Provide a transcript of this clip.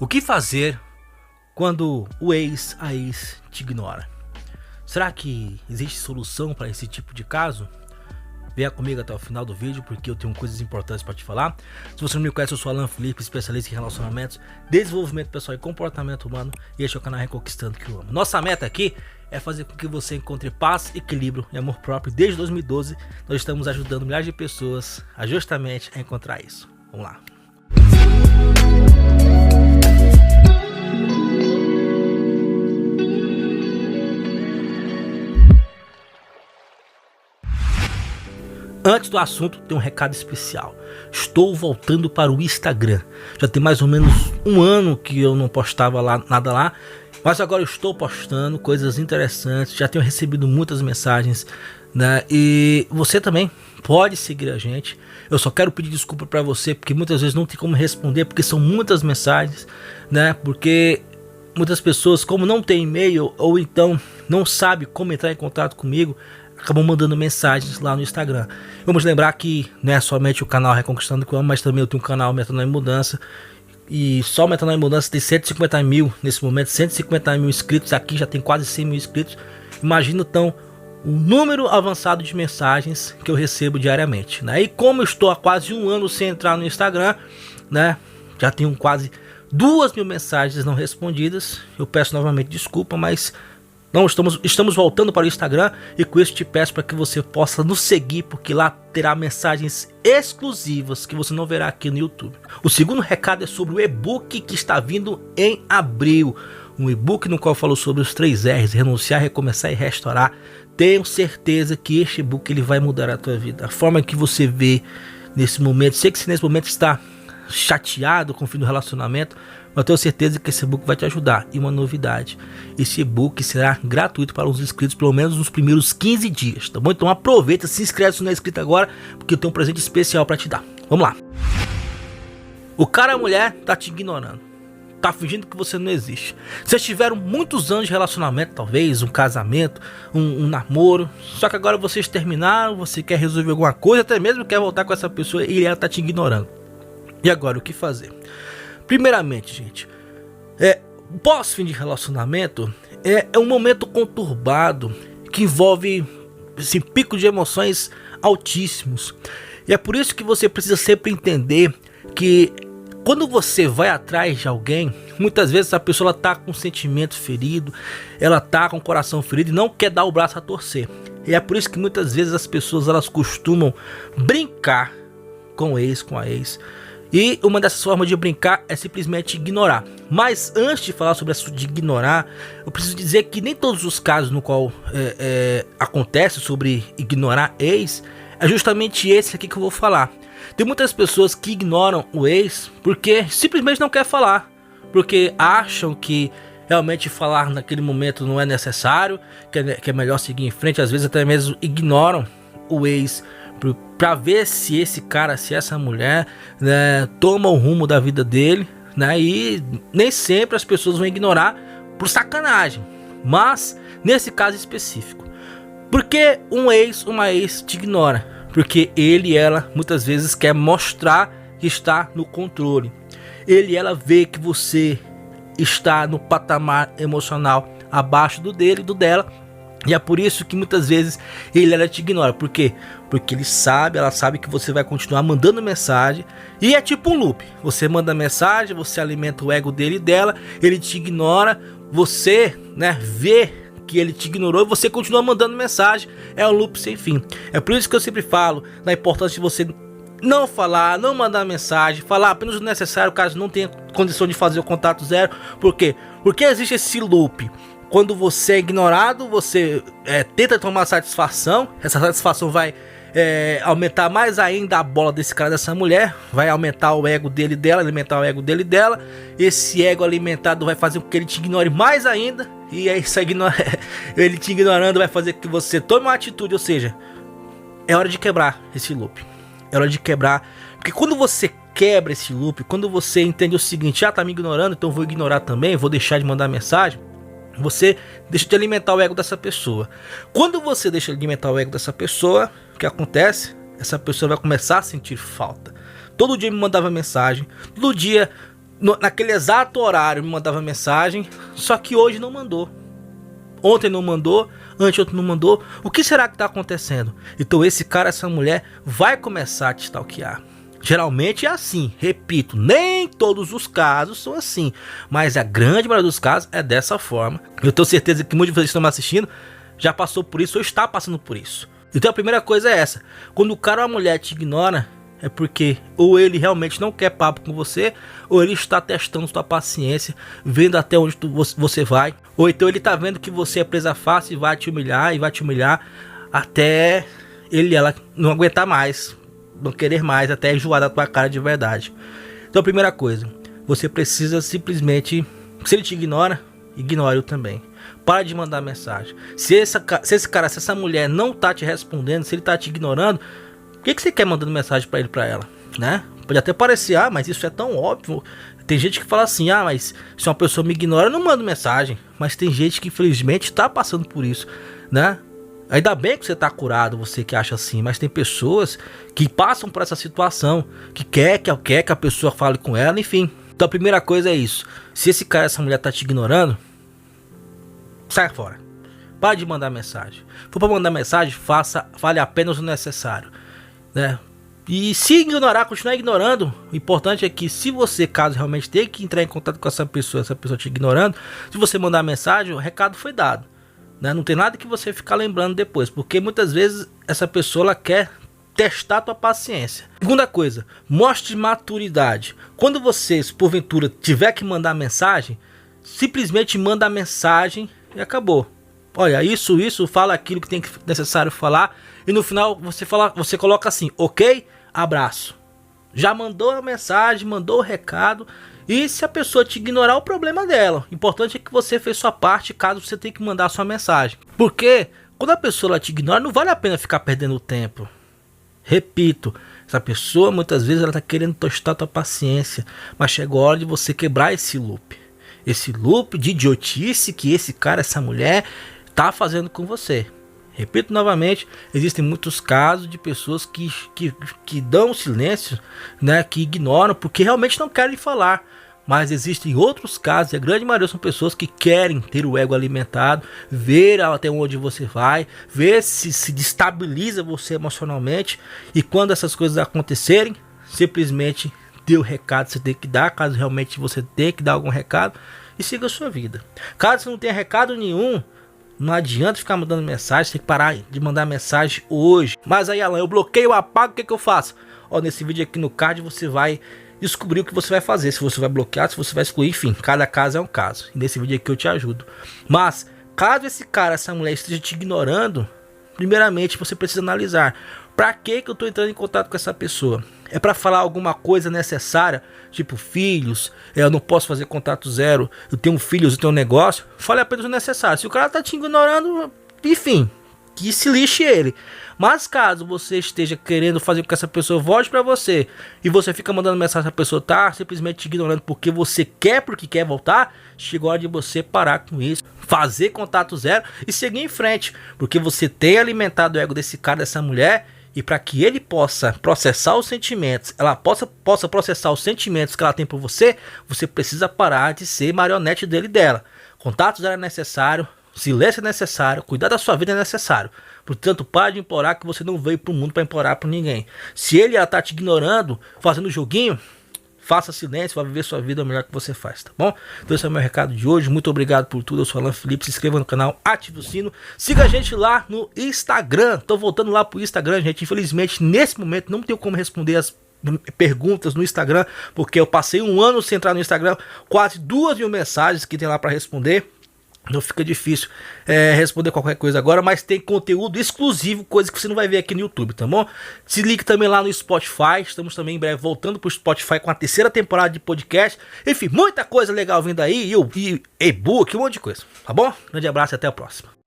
O que fazer quando o ex, a ex te ignora? Será que existe solução para esse tipo de caso? Venha comigo até o final do vídeo porque eu tenho coisas importantes para te falar. Se você não me conhece, eu sou Alan Felipe, especialista em relacionamentos, desenvolvimento pessoal e comportamento humano, e este é o canal Reconquistando o que eu amo. Nossa meta aqui é fazer com que você encontre paz, equilíbrio e amor próprio. Desde 2012 nós estamos ajudando milhares de pessoas a justamente a encontrar isso. Vamos lá. Antes do assunto, tem um recado especial. Estou voltando para o Instagram. Já tem mais ou menos um ano que eu não postava nada lá, mas agora eu estou postando coisas interessantes. Já tenho recebido muitas mensagens, né? E você também pode seguir a gente. Eu só quero pedir desculpa para você porque muitas vezes não tem como responder, porque são muitas mensagens, né? Porque muitas pessoas, como não tem e-mail ou então não sabe como entrar em contato comigo, acabam mandando mensagens lá no Instagram. Vamos lembrar que não é somente o canal Reconquistando o que eu amo, mas também eu tenho um canal Metanoia em Mudança. E só o Metanoia em Mudança tem 150 mil nesse momento, 150 mil inscritos. Aqui já tem quase 100 mil inscritos. Imagina então o número avançado de mensagens que eu recebo diariamente, né? E como eu estou há quase um ano sem entrar no Instagram, né? Já tenho quase 2.000 mensagens não respondidas. Eu peço novamente desculpa, mas não estamos voltando para o Instagram, e com isso te peço para que você possa nos seguir, porque lá terá mensagens exclusivas que você não verá aqui no YouTube. O segundo recado é sobre o e-book que está vindo em abril. Um e-book no qual eu falo sobre os 3 R's: renunciar, recomeçar e restaurar. Tenho certeza que este e-book ele vai mudar a tua vida. A forma que você vê nesse momento, sei que você nesse momento está chateado com o fim do relacionamento, mas eu tenho certeza que esse e-book vai te ajudar. E uma novidade: esse e-book será gratuito para os inscritos pelo menos nos primeiros 15 dias, tá bom? Então aproveita, se inscreve se não é inscrito agora, porque eu tenho um presente especial para te dar. Vamos lá. O cara ou a mulher tá te ignorando, tá fingindo que você não existe. Vocês tiveram muitos anos de relacionamento, talvez um casamento, um namoro, só que agora vocês terminaram, você quer resolver alguma coisa, até mesmo quer voltar com essa pessoa e ela tá te ignorando. E agora o que fazer? Primeiramente, gente, pós-fim de relacionamento é um momento conturbado que envolve esse pico de emoções altíssimos. E é por isso que você precisa sempre entender que quando você vai atrás de alguém, muitas vezes a pessoa está com o sentimento ferido, ela está com o coração ferido e não quer dar o braço a torcer. E é por isso que muitas vezes as pessoas elas costumam brincar com o ex, com a ex. E uma dessas formas de brincar é simplesmente ignorar. Mas antes de falar sobre isso de ignorar, eu preciso dizer que nem todos os casos no qual acontece sobre ignorar ex é justamente esse aqui que eu vou falar. Tem muitas pessoas que ignoram o ex porque simplesmente não quer falar, porque acham que realmente falar naquele momento não é necessário, que é melhor seguir em frente. Às vezes até mesmo ignoram o ex para ver se esse cara, se essa mulher, né, toma o rumo da vida dele, né? E nem sempre as pessoas vão ignorar por sacanagem, mas nesse caso específico, porque um ex, uma ex te ignora porque ele e ela muitas vezes quer mostrar que está no controle. Ele e ela vê que você está no patamar emocional abaixo do dele e do dela. E é por isso que muitas vezes ele ela te ignora. Por quê? Porque ela sabe que você vai continuar mandando mensagem. E é tipo um loop. Você manda mensagem, você alimenta o ego dele e dela, ele te ignora, você, né, vê que ele te ignorou e você continua mandando mensagem. É um loop sem fim. É por isso que eu sempre falo da importância de você não falar, não mandar mensagem, falar apenas o necessário caso não tenha condição de fazer o contato zero. Por quê? Porque existe esse loop. Quando você é ignorado, você tenta tomar satisfação. Essa satisfação vai aumentar mais ainda a bola desse cara, dessa mulher. Vai aumentar o ego dele e dela, alimentar o ego dele e dela. Esse ego alimentado vai fazer com que ele te ignore mais ainda. E aí, ele te ignorando vai fazer com que você tome uma atitude. Ou seja, é hora de quebrar esse loop. É hora de quebrar. Porque quando você quebra esse loop, quando você entende o seguinte: tá me ignorando, então eu vou ignorar também, vou deixar de mandar mensagem, você deixa de alimentar o ego dessa pessoa. Quando você deixa de alimentar o ego dessa pessoa, o que acontece? Essa pessoa vai começar a sentir falta. Todo dia me mandava mensagem, todo dia naquele exato horário me mandava mensagem, só que hoje não mandou. Ontem não mandou, anteontem não mandou. O que será que está acontecendo? Então esse cara, essa mulher vai começar a te stalkear. Geralmente é assim, repito, nem todos os casos são assim, mas a grande maioria dos casos é dessa forma. Eu tenho certeza que muitos de vocês que estão me assistindo já passou por isso ou está passando por isso. Então a primeira coisa é essa: quando o cara ou a mulher te ignora, é porque ou ele realmente não quer papo com você, ou ele está testando sua paciência, vendo até onde você vai, ou então ele está vendo que você é presa fácil e vai te humilhar até ela não aguentar mais, não querer mais, até enjoar da tua cara de verdade. Então a primeira coisa, você precisa simplesmente, se ele te ignora, ignore-o também. Para de mandar mensagem. Se essa mulher não tá te respondendo, se ele tá te ignorando, por que você quer mandando mensagem para ele, para ela, né? Pode até parecer, mas isso é tão óbvio. Tem gente que fala assim, mas se uma pessoa me ignora, eu não mando mensagem. Mas tem gente que infelizmente está passando por isso, né? Ainda bem que você está curado, você que acha assim, mas tem pessoas que passam por essa situação, que quer que a pessoa fale com ela, enfim. Então a primeira coisa é isso: se esse cara, essa mulher tá te ignorando, sai fora. Para de mandar mensagem. Se for para mandar mensagem, fale apenas o necessário, né? E se ignorar, continuar ignorando, o importante é que se você, caso realmente tenha que entrar em contato com essa pessoa te ignorando, se você mandar mensagem, o recado foi dado, né? Não tem nada que você ficar lembrando depois, porque muitas vezes essa pessoa ela quer testar a tua paciência. Segunda coisa, mostre maturidade. Quando vocês, porventura, tiver que mandar mensagem, simplesmente manda a mensagem e acabou. Olha, isso, fala aquilo que tem que necessário falar, e no final você coloca assim: ok, abraço. Já mandou a mensagem, mandou o recado, e se a pessoa te ignorar, o problema dela. O importante é que você fez sua parte, caso você tenha que mandar a sua mensagem. Porque quando a pessoa ela te ignora, não vale a pena ficar perdendo tempo. Repito, essa pessoa muitas vezes ela tá querendo testar a tua paciência, mas chegou a hora de você quebrar esse loop. Esse loop de idiotice que esse cara, essa mulher tá fazendo com você. Repito novamente, existem muitos casos de pessoas que dão silêncio, né, que ignoram porque realmente não querem falar. Mas existem outros casos, e a grande maioria são pessoas que querem ter o ego alimentado, ver até onde você vai, ver se destabiliza você emocionalmente. E quando essas coisas acontecerem, simplesmente dê o recado que você tem que dar, caso realmente você tenha que dar algum recado, e siga a sua vida. Caso você não tenha recado nenhum, não adianta ficar mandando mensagem, tem que parar de mandar mensagem hoje. Mas aí, Alan, eu bloqueio, eu apago, o que eu faço? Nesse vídeo aqui no card você vai descobrir o que você vai fazer, se você vai bloquear, se você vai excluir, enfim, cada caso é um caso. E nesse vídeo aqui eu te ajudo. Mas, caso esse cara, essa mulher esteja te ignorando, primeiramente você precisa analisar: para que eu estou entrando em contato com essa pessoa? É para falar alguma coisa necessária, tipo filhos, eu não posso fazer contato zero, eu tenho filhos, eu tenho um negócio? Fale apenas o necessário. Se o cara tá te ignorando, enfim, que se lixe ele. Mas caso você esteja querendo fazer com que essa pessoa volte para você, e você fica mandando mensagem, essa pessoa tá simplesmente te ignorando porque quer voltar, chegou a hora de você parar com isso, fazer contato zero e seguir em frente, porque você tem alimentado o ego desse cara, dessa mulher. E para que ele possa processar os sentimentos, ela possa processar os sentimentos que ela tem por você, você precisa parar de ser marionete dela. Contato zero é necessário, silêncio é necessário, cuidar da sua vida é necessário. Portanto, pare de implorar, que você não veio para o mundo para implorar para ninguém. Se ela tá te ignorando, fazendo joguinho, faça silêncio, vai viver sua vida o melhor que você faz, tá bom? Então esse é o meu recado de hoje, muito obrigado por tudo, eu sou Alan Felipe, se inscreva no canal, ative o sino, siga a gente lá no Instagram. Tô voltando lá pro Instagram, gente, infelizmente nesse momento não tenho como responder as perguntas no Instagram, porque eu passei um ano sem entrar no Instagram, quase 2.000 mensagens que tem lá para responder. Não fica difícil responder qualquer coisa agora, mas tem conteúdo exclusivo, coisa que você não vai ver aqui no YouTube, tá bom? Se ligue também lá no Spotify, estamos também em breve voltando pro Spotify com a 3ª temporada de podcast. Enfim, muita coisa legal vindo aí, e e-book, um monte de coisa, tá bom? Grande abraço e até a próxima.